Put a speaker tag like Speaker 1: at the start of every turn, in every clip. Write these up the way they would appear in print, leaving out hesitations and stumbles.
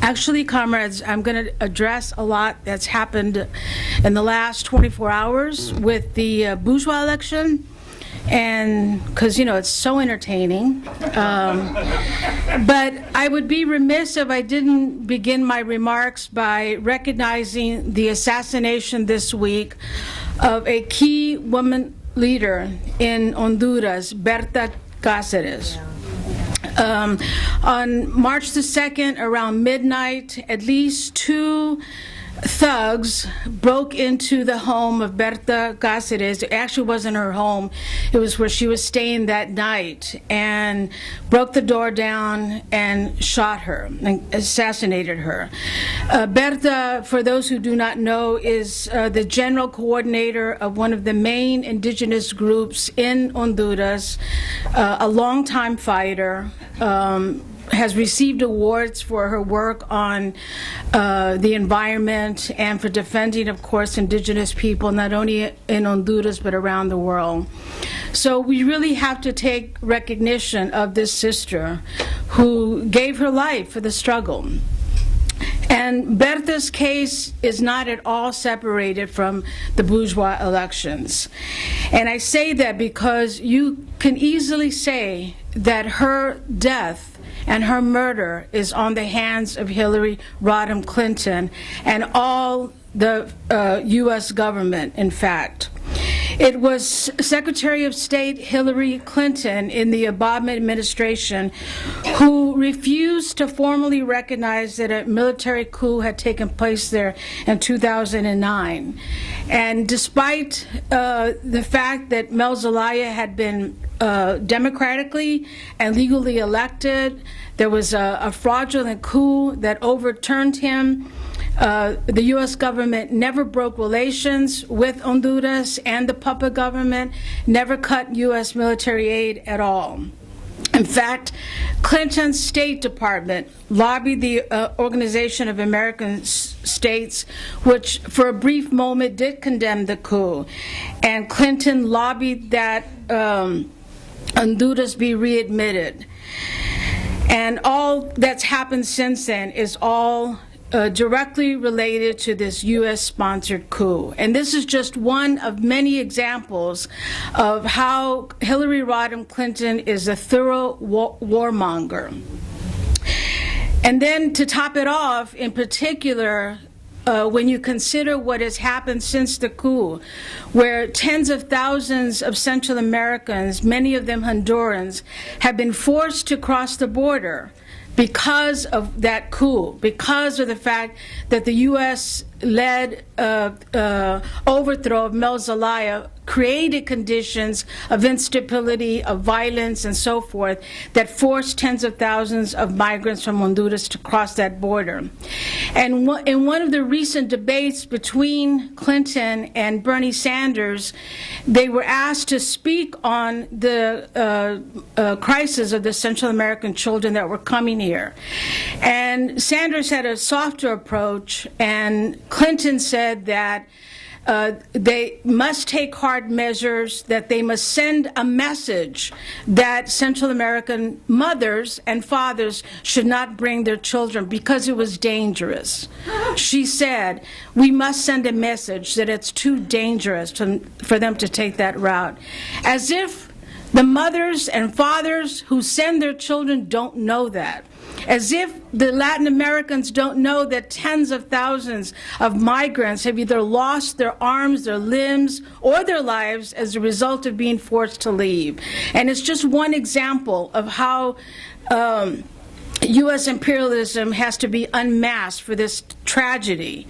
Speaker 1: Actually, comrades, I'm going to address a lot that's happened in the last 24 hours with the bourgeois election, and because, you know, it's so entertaining. But I would be remiss if I didn't begin my remarks by recognizing the assassination this week of a key woman leader in Honduras, Berta Cáceres. On March the 2nd, around midnight, at least 2 thugs broke into the home of Berta Cáceres. It actually wasn't her home. It was where she was staying that night, and broke the door down and shot her and assassinated her. Berta, for those who do not know, is the general coordinator of one of the main indigenous groups in Honduras, a longtime fighter, has received awards for her work on the environment and for defending, of course, indigenous people, not only in Honduras, but around the world. So we really have to take recognition of this sister who gave her life for the struggle. And Berta's case is not at all separated from the bourgeois elections. And I say that because you can easily say that her death and her murder is on the hands of Hillary Rodham Clinton and all the U.S. government, in fact. It was Secretary of State Hillary Clinton in the Obama administration who refused to formally recognize that a military coup had taken place there in 2009. And despite the fact that Mel Zelaya had been democratically and legally elected, there was a fraudulent coup that overturned him. The U.S. government never broke relations with Honduras, and the puppet government never cut U.S. military aid at all. In fact, Clinton's State Department lobbied the Organization of American States, which for a brief moment did condemn the coup. And Clinton lobbied that Honduras be readmitted. And all that's happened since then is all directly related to this U.S.-sponsored coup. And this is just one of many examples of how Hillary Rodham Clinton is a thorough warmonger. And then to top it off, in particular, when you consider what has happened since the coup, where tens of thousands of Central Americans, many of them Hondurans, have been forced to cross the border because of that coup, because of the fact that the U.S.-led overthrow of Mel Zelaya created conditions of instability, of violence, and so forth that forced tens of thousands of migrants from Honduras to cross that border. And in one of the recent debates between Clinton and Bernie Sanders, they were asked to speak on the crisis of the Central American children that were coming here. And Sanders had a softer approach, and Clinton said that they must take hard measures, that they must send a message that Central American mothers and fathers should not bring their children because it was dangerous. She said, we must send a message that it's too dangerous for them to take that route. As if the mothers and fathers who send their children don't know that. As if the Latin Americans don't know that tens of thousands of migrants have either lost their arms, their limbs, or their lives as a result of being forced to leave. And it's just one example of how U.S. imperialism has to be unmasked for this tragedy.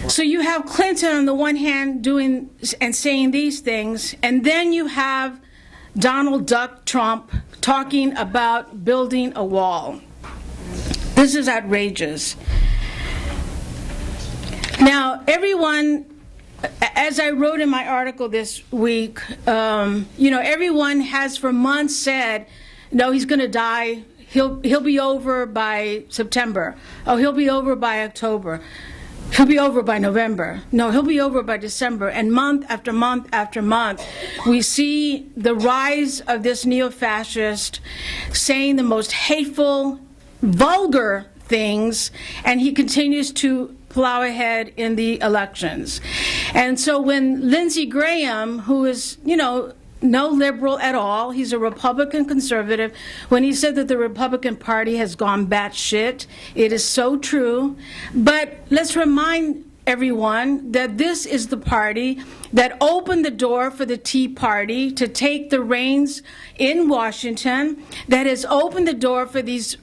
Speaker 1: So you have Clinton on the one hand doing and saying these things, and then you have Donald Duck Trump talking about building a wall. This is outrageous. Now, everyone, as I wrote in my article this week, everyone has for months said, no, he's going to die. He'll be over by September. Oh, he'll be over by October. He'll be over by November. No, he'll be over by December. And month after month after month, we see the rise of this neo-fascist saying the most hateful, vulgar things, and he continues to plow ahead in the elections. And so when Lindsey Graham, who is, no liberal at all, he's a Republican conservative, when he said that the Republican Party has gone batshit, it is so true. But let's remind everyone that this is the party that opened the door for the Tea Party to take the reins in Washington, that has opened the door for these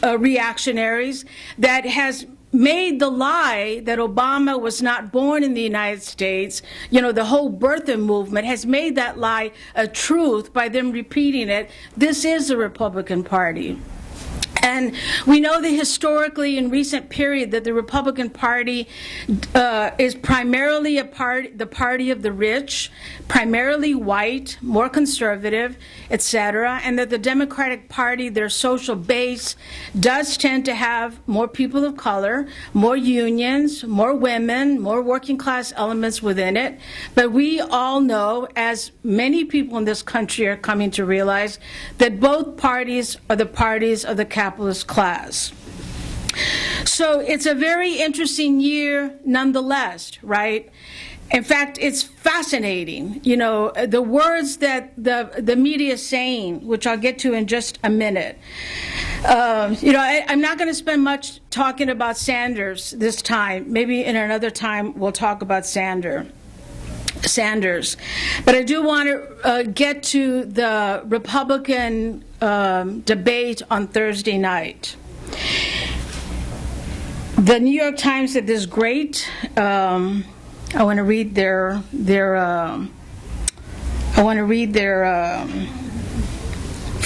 Speaker 1: reactionaries, that has made the lie that Obama was not born in the United States, the whole birther movement has made that lie a truth by them repeating it. This is the Republican Party. And we know that historically in recent period that the Republican Party is primarily the party of the rich, primarily white, more conservative, etc., and that the Democratic Party, their social base, does tend to have more people of color, more unions, more women, more working class elements within it. But we all know, as many people in this country are coming to realize, that both parties are the parties of the capitalist class. So it's a very interesting year nonetheless, right? In fact, it's fascinating, the words that the media is saying, which I'll get to in just a minute. I'm not going to spend much talking about Sanders this time. Maybe in another time we'll talk about Sanders. But I do want to get to the Republican debate on Thursday night. The New York Times did this great. I want to read their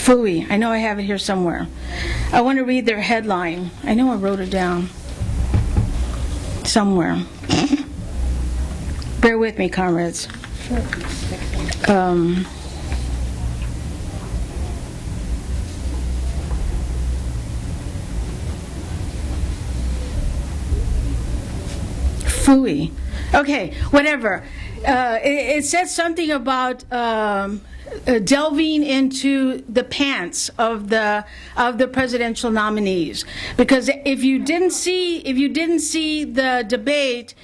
Speaker 1: FUI. I know I have it here somewhere. I want to read their headline. I know I wrote it down somewhere. Bear with me, comrades.
Speaker 2: Sure.
Speaker 1: FUI. Okay, whatever. It said something about delving into the pants of the presidential nominees, because if you didn't see the debate,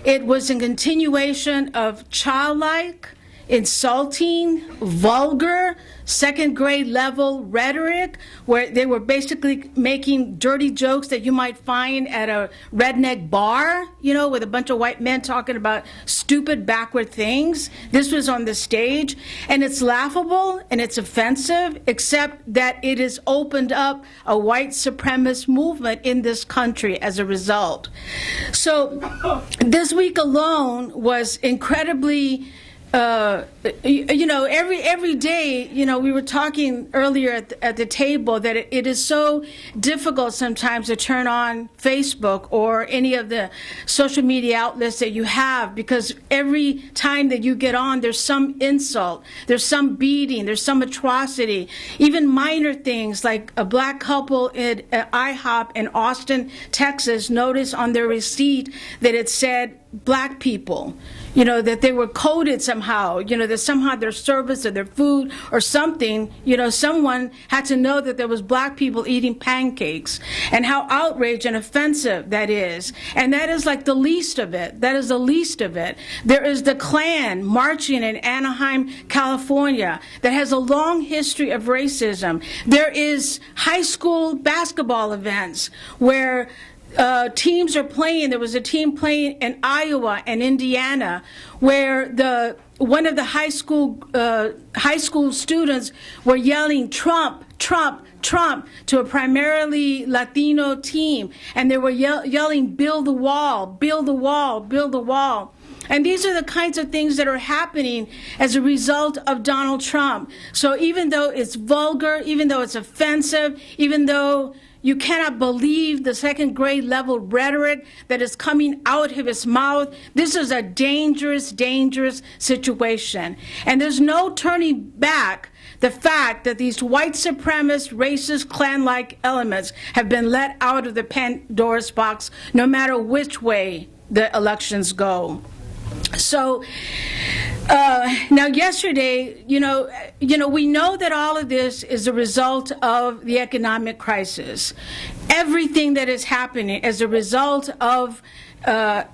Speaker 1: it was a continuation of childlike, insulting, vulgar, second-grade level rhetoric, where they were basically making dirty jokes that you might find at a redneck bar, with a bunch of white men talking about stupid, backward things. This was on the stage, and it's laughable and it's offensive, except that it has opened up a white supremacist movement in this country as a result. So this week alone was incredibly every day, we were talking earlier at the table that it is so difficult sometimes to turn on Facebook or any of the social media outlets that you have, because every time that you get on, there's some insult, there's some beating, there's some atrocity, even minor things like a black couple at IHOP in Austin, Texas, noticed on their receipt that it said black people, that they were coded somehow, that somehow their service or their food or something, someone had to know that there was black people eating pancakes, and how outraged and offensive that is. And that is like the least of it. That is the least of it. There is the Klan marching in Anaheim, California, that has a long history of racism. There is high school basketball events where teams are playing. There was a team playing in Iowa and Indiana where one of the high school students were yelling Trump, Trump, Trump to a primarily Latino team, and they were yelling build the wall, build the wall, build the wall. And these are the kinds of things that are happening as a result of Donald Trump. So even though it's vulgar, even though it's offensive, even though you cannot believe the second grade level rhetoric that is coming out of his mouth, this is a dangerous, dangerous situation. And there's no turning back the fact that these white supremacist, racist, Klan-like elements have been let out of the Pandora's box, no matter which way the elections go. So now yesterday, we know that all of this is a result of the economic crisis. Everything that is happening as a result of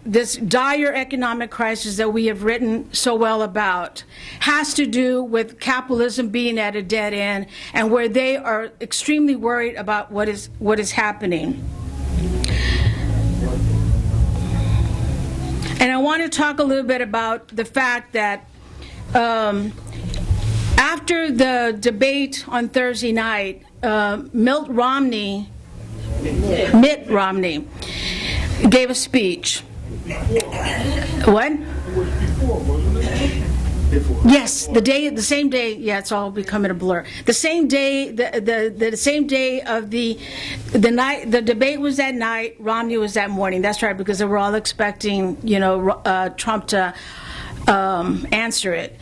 Speaker 1: this dire economic crisis that we have written so well about has to do with capitalism being at a dead end, and where they are extremely worried about what is happening. And I want to talk a little bit about the fact that after the debate on Thursday night, Mitt Romney gave a speech. What? Yes, the same day. Yeah, it's all becoming a blur. The same day, the same day of the night. The debate was that night. Romney was that morning. That's right, because they were all expecting, Trump to answer it.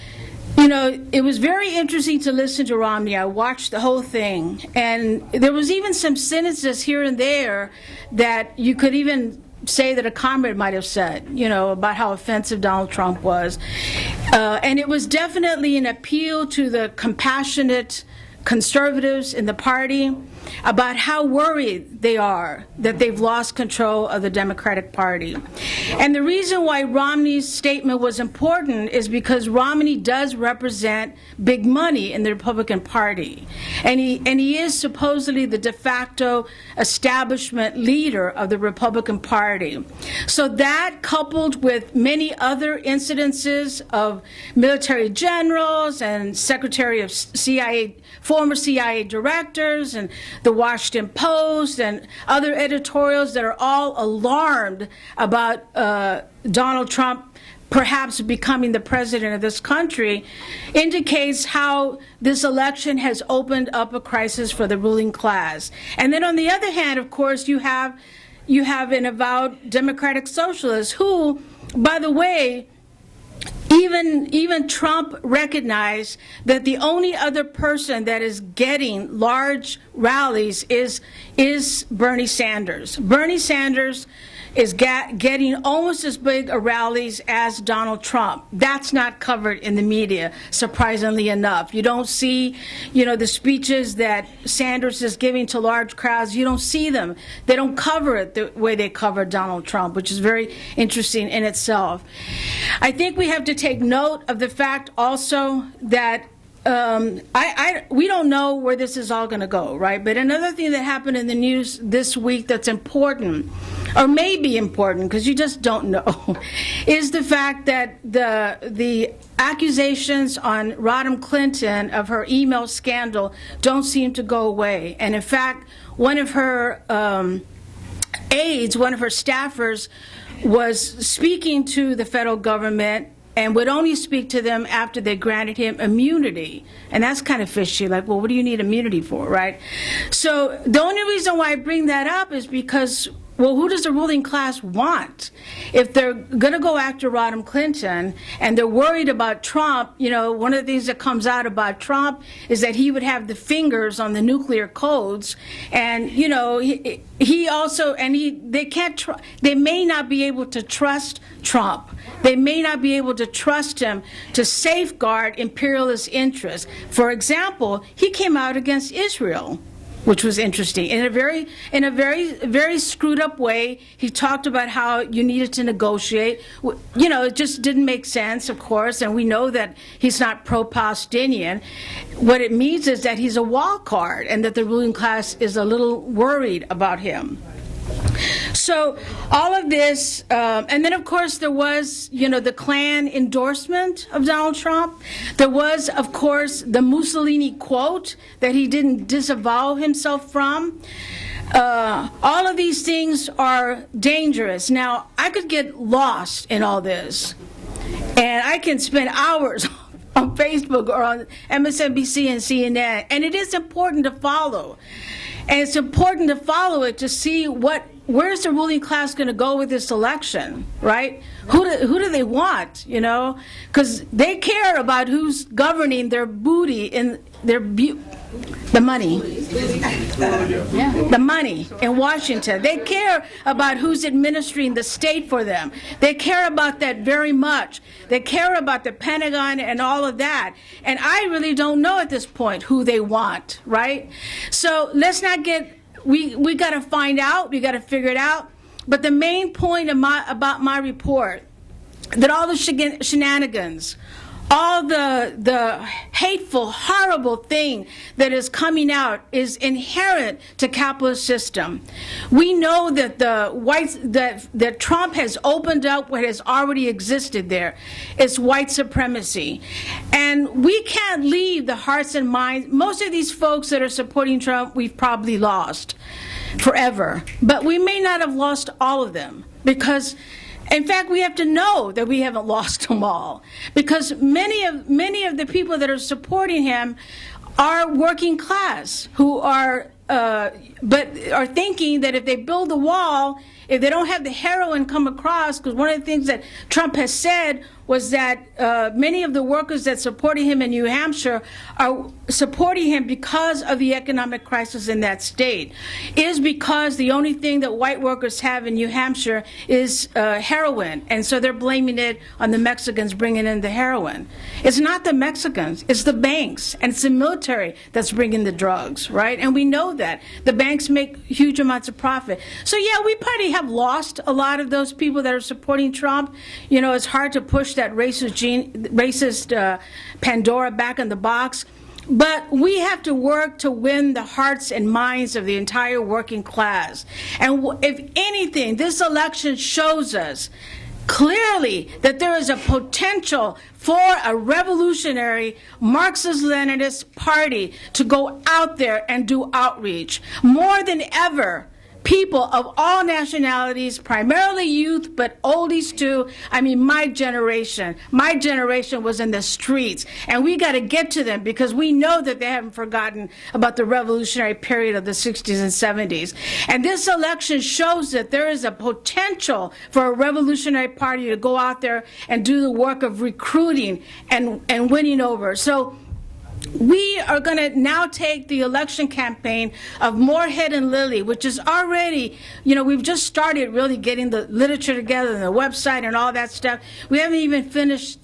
Speaker 1: It was very interesting to listen to Romney. I watched the whole thing, and there was even some sentences here and there that you could even say that a comrade might have said, about how offensive Donald Trump was. And it was definitely an appeal to the compassionate conservatives in the party about how worried they are that they've lost control of the Democratic Party. And the reason why Romney's statement was important is because Romney does represent big money in the Republican Party. And he is supposedly the de facto establishment leader of the Republican Party. So that, coupled with many other incidences of military generals and Secretary of CIA, former CIA directors, and the Washington Post and other editorials that are all alarmed about Donald Trump perhaps becoming the president of this country, indicates how this election has opened up a crisis for the ruling class. And then on the other hand, of course, you have an avowed democratic socialist who, by the way, even Trump recognized that the only other person that is getting large rallies is Bernie Sanders. Bernie Sanders is getting almost as big a rallies as Donald Trump. That's not covered in the media, surprisingly enough. You don't see, the speeches that Sanders is giving to large crowds. You don't see them. They don't cover it the way they cover Donald Trump, which is very interesting in itself. I think we have to take note of the fact also that we don't know where this is all going to go, right? But another thing that happened in the news this week that's important, or may be important because you just don't know, is the fact that the accusations on Rodham Clinton of her email scandal don't seem to go away. And in fact, one of her aides, one of her staffers, was speaking to the federal government and would only speak to them after they granted him immunity. And that's kind of fishy, like, well, what do you need immunity for, right? So the only reason why I bring that up is because, well, who does the ruling class want? If they're going to go after Rodham Clinton and they're worried about Trump, one of the things that comes out about Trump is that he would have the fingers on the nuclear codes. And, he also, and they may not be able to trust Trump. They may not be able to trust him to safeguard imperialist interests. For example, he came out against Israel, which was interesting. In a very screwed up way, he talked about how you needed to negotiate. It just didn't make sense, of course, and we know that he's not pro-Palestinian. What it means is that he's a wild card and that the ruling class is a little worried about him. So all of this, and then of course there was, the Klan endorsement of Donald Trump. There was, of course, the Mussolini quote that he didn't disavow himself from. All of these things are dangerous. Now, I could get lost in all this, and I can spend hours on Facebook or on MSNBC and CNN, and it is important to follow. And it's important to follow it to see where's the ruling class going to go with this election, right? Who do they want, you know? Because they care about who's governing their booty in their the money. The money in Washington. They care about who's administering the state for them. They care about that very much. They care about the Pentagon and all of that. And I really don't know at this point who they want, right? So let's not get, we got to find out, we got to figure it out. But the main point of about my report, that all the shenanigans, all the hateful, horrible thing that is coming out is inherent to capitalist system. We know that that Trump has opened up what has already existed there. It's white supremacy. And we can't leave the hearts and minds. Most of these folks that are supporting Trump, we've probably lost forever. But we may not have lost all of them, because in fact, we have to know that we haven't lost them all, because many of the people that are supporting him are working class who are but are thinking that if they build a wall, if they don't have the heroin come across, because one of the things that Trump has said was that many of the workers that supported him in New Hampshire are supporting him because of the economic crisis in that state, is because the only thing that white workers have in New Hampshire is heroin, and so they're blaming it on the Mexicans bringing in the heroin. It's not the Mexicans, it's the banks, and it's the military that's bringing the drugs, right? And we know that. The banks make huge amounts of profit. So yeah, we probably have lost a lot of those people that are supporting Trump. You know, it's hard to push that racist Pandora back in the box. But we have to work to win the hearts and minds of the entire working class. And if anything, this election shows us clearly that there is a potential for a revolutionary Marxist-Leninist party to go out there and do outreach. More than ever, people of all nationalities, primarily youth, but oldies too. I mean, my generation was in the streets, and we got to get to them, because we know that they haven't forgotten about the revolutionary period of the 60s and 70s. And this election shows that there is a potential for a revolutionary party to go out there and do the work of recruiting and winning over. So we are going to now take the election campaign of Moorehead and Lilly, which is already, you know, we've just started really getting the literature together and the website and all that stuff. We haven't even finished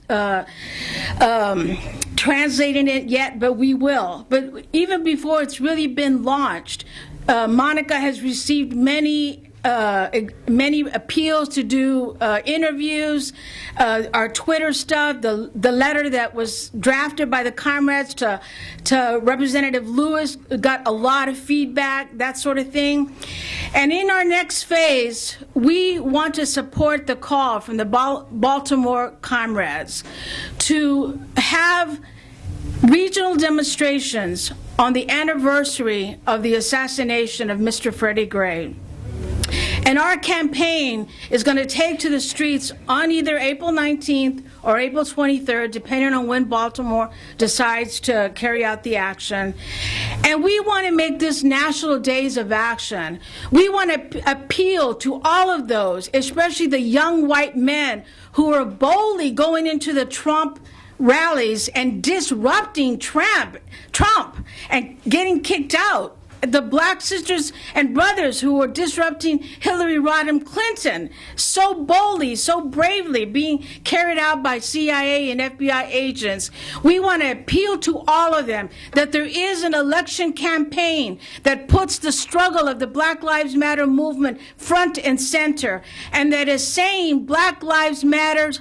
Speaker 1: translating it yet, but we will. But even before it's really been launched, Monica has received many appeals to do interviews, our Twitter stuff, the letter that was drafted by the comrades to Representative Lewis got a lot of feedback, that sort of thing. And in our next phase, we want to support the call from the Baltimore comrades to have regional demonstrations on the anniversary of the assassination of Mr. Freddie Gray. And our campaign is going to take to the streets on either April 19th or April 23rd, depending on when Baltimore decides to carry out the action. And we want to make this national days of action. We want to appeal to all of those, especially the young white men who are boldly going into the Trump rallies and disrupting Trump and getting kicked out. The black sisters and brothers who were disrupting Hillary Rodham Clinton so boldly, so bravely, being carried out by CIA and FBI agents. We want to appeal to all of them that there is an election campaign that puts the struggle of the Black Lives Matter movement front and center, and that is saying Black Lives Matter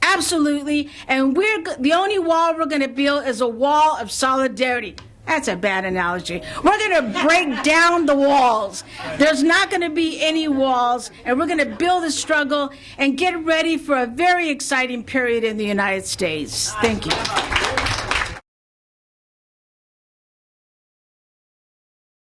Speaker 1: absolutely, and the only wall we're going to build is a wall of solidarity. That's a bad analogy. We're going to break down the walls. There's not going to be any walls, and we're going to build a struggle and get ready for a very exciting period in the United States. Thank you.